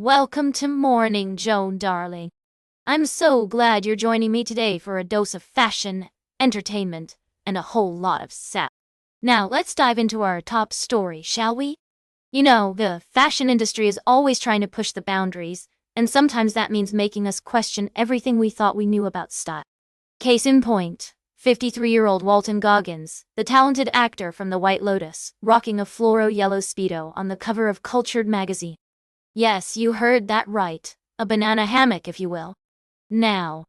Welcome to Morning Joan, darling. I'm so glad you're joining me today for a dose of fashion, entertainment, and a whole lot of sass. Now, let's dive into our top story, shall we? You know, the fashion industry is always trying to push the boundaries, and sometimes that means making us question everything we thought we knew about style. Case in point, 53-year-old Walton Goggins, the talented actor from The White Lotus, rocking a fluoro yellow Speedo on the cover of Cultured magazine. Yes, you heard that right. A banana hammock, if you will. Now,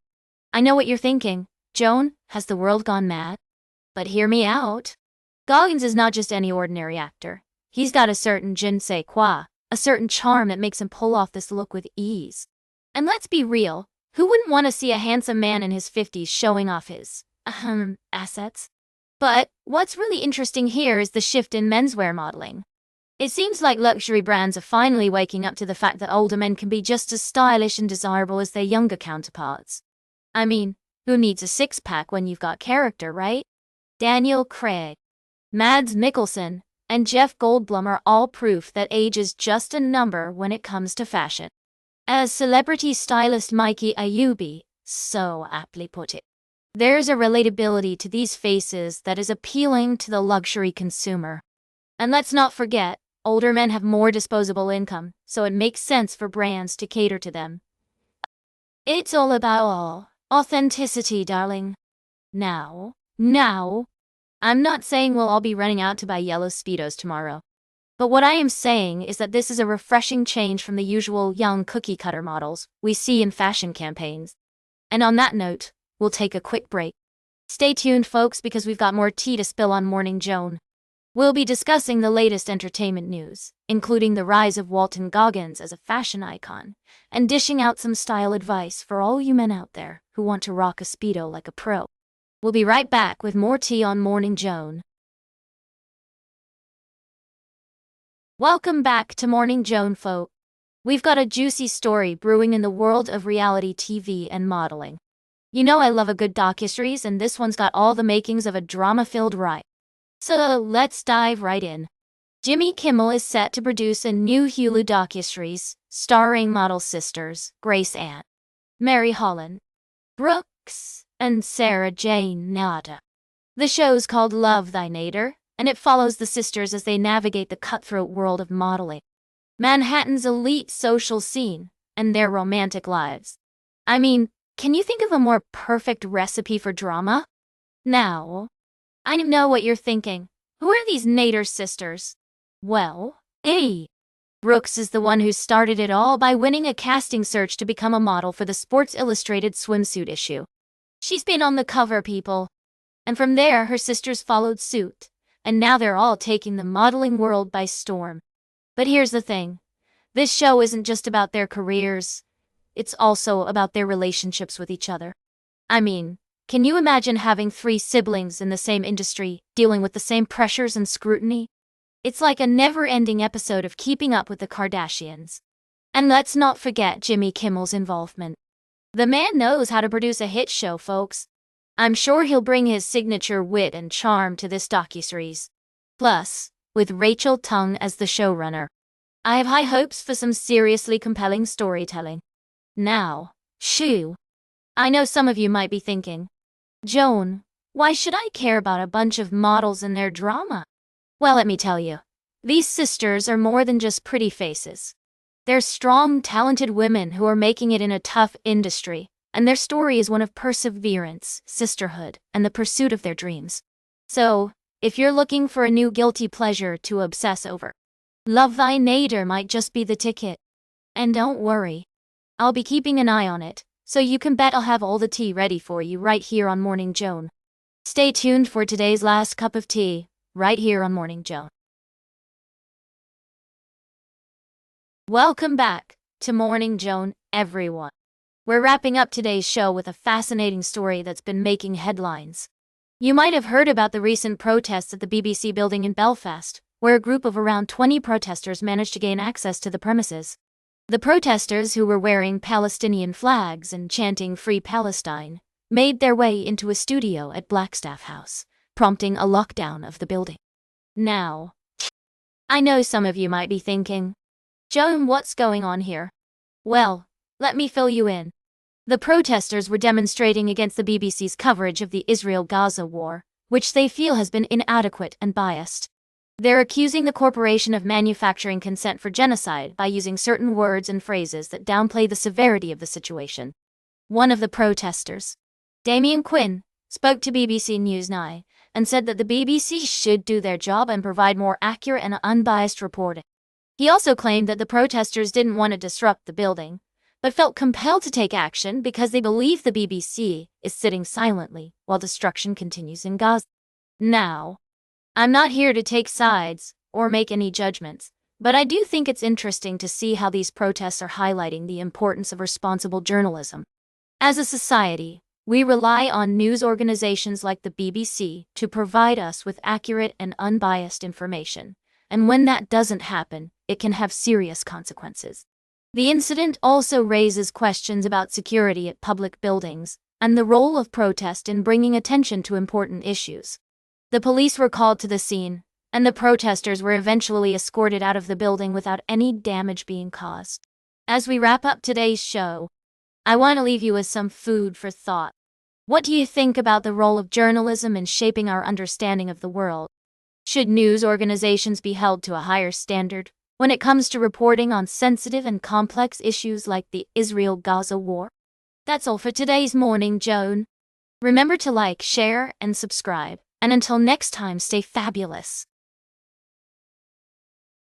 I know what you're thinking. Joan, has the world gone mad? But hear me out. Goggins is not just any ordinary actor. He's got a certain je ne sais quoi, a certain charm that makes him pull off this look with ease. And let's be real, who wouldn't want to see a handsome man in his 50s showing off his, assets? But what's really interesting here is the shift in menswear modeling. It seems like luxury brands are finally waking up to the fact that older men can be just as stylish and desirable as their younger counterparts. I mean, who needs a six-pack when you've got character, right? Daniel Craig, Mads Mikkelsen, and Jeff Goldblum are all proof that age is just a number when it comes to fashion. As celebrity stylist Mikey Ayubi so aptly put it, there's a relatability to these faces that is appealing to the luxury consumer. And let's not forget, older men have more disposable income, so it makes sense for brands to cater to them. It's all about authenticity, darling. Now, I'm not saying we'll all be running out to buy yellow Speedos tomorrow. But what I am saying is that this is a refreshing change from the usual young cookie-cutter models we see in fashion campaigns. And on that note, we'll take a quick break. Stay tuned, folks, because we've got more tea to spill on Morning Joan. We'll be discussing the latest entertainment news, including the rise of Walton Goggins as a fashion icon, and dishing out some style advice for all you men out there who want to rock a Speedo like a pro. We'll be right back with more tea on Morning Joan. Welcome back to Morning Joan, folk. We've got a juicy story brewing in the world of reality TV and modeling. You know I love a good docuseries, and this one's got all the makings of a drama-filled ride. So let's dive right in. Jimmy Kimmel is set to produce a new Hulu docuseries starring model sisters Grace Ann, Mary Holland, Brooks, and Sarah Jane Nada. The show's called Love Thy Nader, and it follows the sisters as they navigate the cutthroat world of modeling, Manhattan's elite social scene, and their romantic lives. I mean, can you think of a more perfect recipe for drama? Now, I know what you're thinking. Who are these Nader sisters? Well, Brooks is the one who started it all by winning a casting search to become a model for the Sports Illustrated swimsuit issue. She's been on the cover, people. And from there, her sisters followed suit, and now they're all taking the modeling world by storm. But here's the thing. This show isn't just about their careers. It's also about their relationships with each other. I mean, can you imagine having 3 siblings in the same industry, dealing with the same pressures and scrutiny? It's like a never-ending episode of Keeping Up with the Kardashians. And let's not forget Jimmy Kimmel's involvement. The man knows how to produce a hit show, folks. I'm sure he'll bring his signature wit and charm to this docuseries. Plus, with Rachel Tung as the showrunner, I have high hopes for some seriously compelling storytelling. Now, I know some of you might be thinking, Joan, why should I care about a bunch of models and their drama? Well, let me tell you, these sisters are more than just pretty faces. They're strong, talented women who are making it in a tough industry, and their story is one of perseverance, sisterhood, and the pursuit of their dreams. So, if you're looking for a new guilty pleasure to obsess over, Love Thy Nader might just be the ticket. And don't worry, I'll be keeping an eye on it. So you can bet I'll have all the tea ready for you right here on Morning Joan. Stay tuned for today's last cup of tea, right here on Morning Joan. Welcome back to Morning Joan, everyone. We're wrapping up today's show with a fascinating story that's been making headlines. You might have heard about the recent protests at the BBC building in Belfast, where a group of around 20 protesters managed to gain access to the premises. The protesters, who were wearing Palestinian flags and chanting Free Palestine, made their way into a studio at Blackstaff House, prompting a lockdown of the building. Now, I know some of you might be thinking, Joan, what's going on here? Well, let me fill you in. The protesters were demonstrating against the BBC's coverage of the Israel-Gaza war, which they feel has been inadequate and biased. They're accusing the corporation of manufacturing consent for genocide by using certain words and phrases that downplay the severity of the situation. One of the protesters, Damien Quinn, spoke to BBC News 9 and said that the BBC should do their job and provide more accurate and unbiased reporting. He also claimed that the protesters didn't want to disrupt the building, but felt compelled to take action because they believe the BBC is sitting silently while destruction continues in Gaza. Now, I'm not here to take sides or make any judgments, but I do think it's interesting to see how these protests are highlighting the importance of responsible journalism. As a society, we rely on news organizations like the BBC to provide us with accurate and unbiased information, and when that doesn't happen, it can have serious consequences. The incident also raises questions about security at public buildings and the role of protest in bringing attention to important issues. The police were called to the scene, and the protesters were eventually escorted out of the building without any damage being caused. As we wrap up today's show, I want to leave you with some food for thought. What do you think about the role of journalism in shaping our understanding of the world? Should news organizations be held to a higher standard when it comes to reporting on sensitive and complex issues like the Israel-Gaza war? That's all for today's Morning Joan. Remember to like, share, and subscribe. And until next time, stay fabulous.